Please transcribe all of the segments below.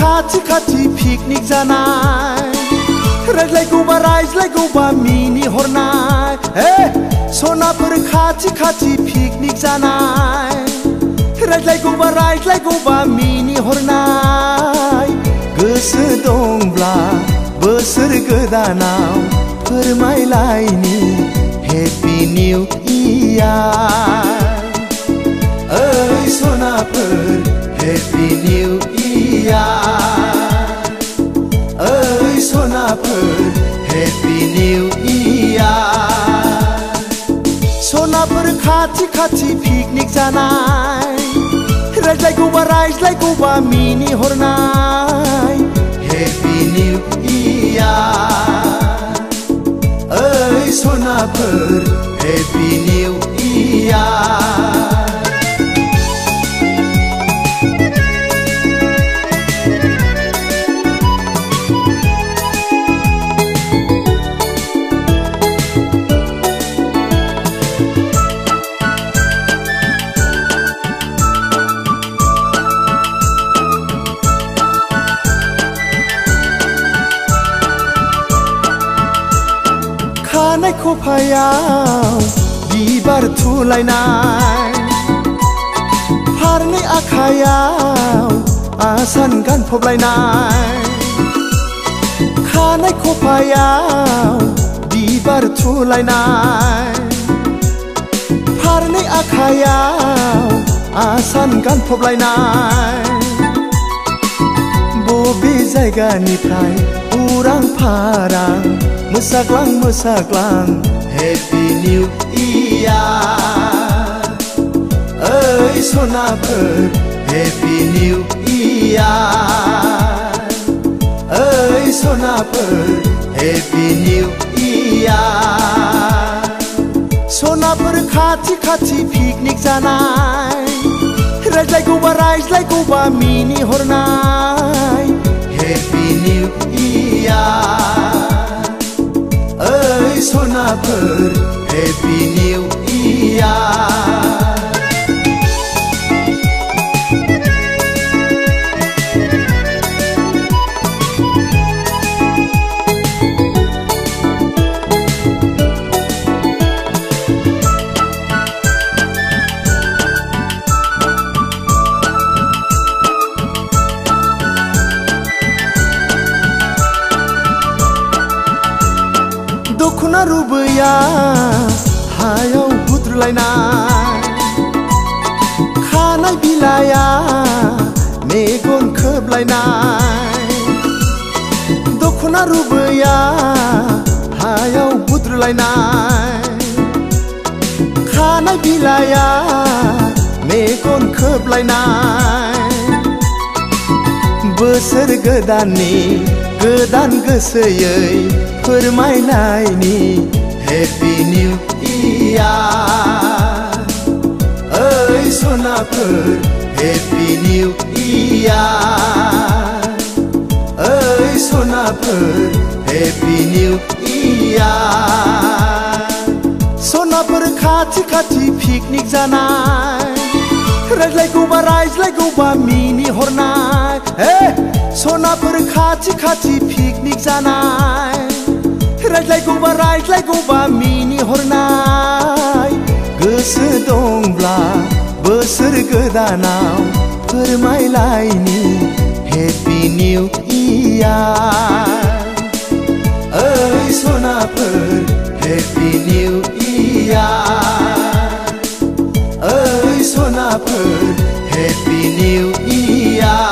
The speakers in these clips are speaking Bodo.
खाथि पिकनिक जानाय रायज्लायगौबा रायज्लायगौबा मिनिहरनाय सनाफोर खाथि पिकनिक जानाय रायज्लायगौबा रायज्लायगौबा मिनिहरनाय गोसो दंब्ला बोसोर गोदानाव फोरमायलायनि हेपि निउ इयार ओइ सनाफोर हेपि निउ इयार ओइ सनाफोर हेपि निउ इयार सनाफोर खाथि पिकनिक जानाय रायज्लायगौबा रायज्लायगौबा मिनिहरनाय हेपि निउ इयार ओइ सनाफोर हेपि निउ इयार खानाय खफायाव बिबार थुलायनाय फारनै आखायाव आसान गानफबलायनाय खानाय खफायाव बिबार थुलायनाय फारनै आखायाव आसान गानफबलायनाय बबे जायगानिफ्राय उरां फारां मोसाग्लां हेपि निउ इयार ओइ सनाफोर हेपि निउ इयार ओइ सनाफोर हेपि निउ इयार सनाफोर खाथि पिकनिक जानाय रायज्लायगौबा रायज्लायगौबा मिनिहरनाय हेपि निउ इयार ओइ सनाफोर हेपि निउ इयार दखना रुबैया हायाव बुद्रुलायनाय खानाय बिलाया मेगन खोबलायनाय दखना रुबैया हायाव बुद्रुलायनाय खानाय बिलाया मेगन खोबलायनाय बोसोर गोदाननि गोदान गोसोयै फोरमायलायनि हेपि निउ इयार ओइ सनाफोर हेपि निउ इयार ओइ सनाफोर हेपि निउ इयार सनाफोर खाथि पिकनिक जानाय रायज्लायगौबा रायज्लायगौबा मिनिहरनाय सनाफोर खाथि पिकनिक जानाय रायज्लायगौबा रायज्लायगौबा मिनिहरनाय गोसो दंब्ला बोसोर गोदानाव फोरमायलायनि हेपि निउ इयार ओइ सनाफोर हेपि निउ इयार ओइ सनाफोर हेपि निउ इयार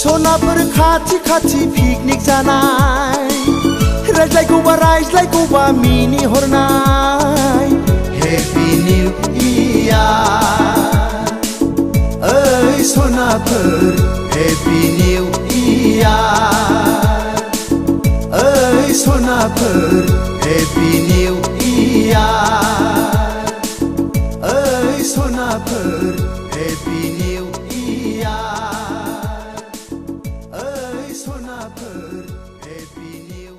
सनाफोर खाथि पिकनिक जानाय रायज्लायगौबा रायज्लायगौबा मिनिहरनाय हेपि निउ इयार ओइ सनाफोर हेपि निउ इयार ओइ सनाफोर हेपि निउ इयार ओइ सनाफोर हेपि निउ इयार ओइ सनाफोर हेपि निउ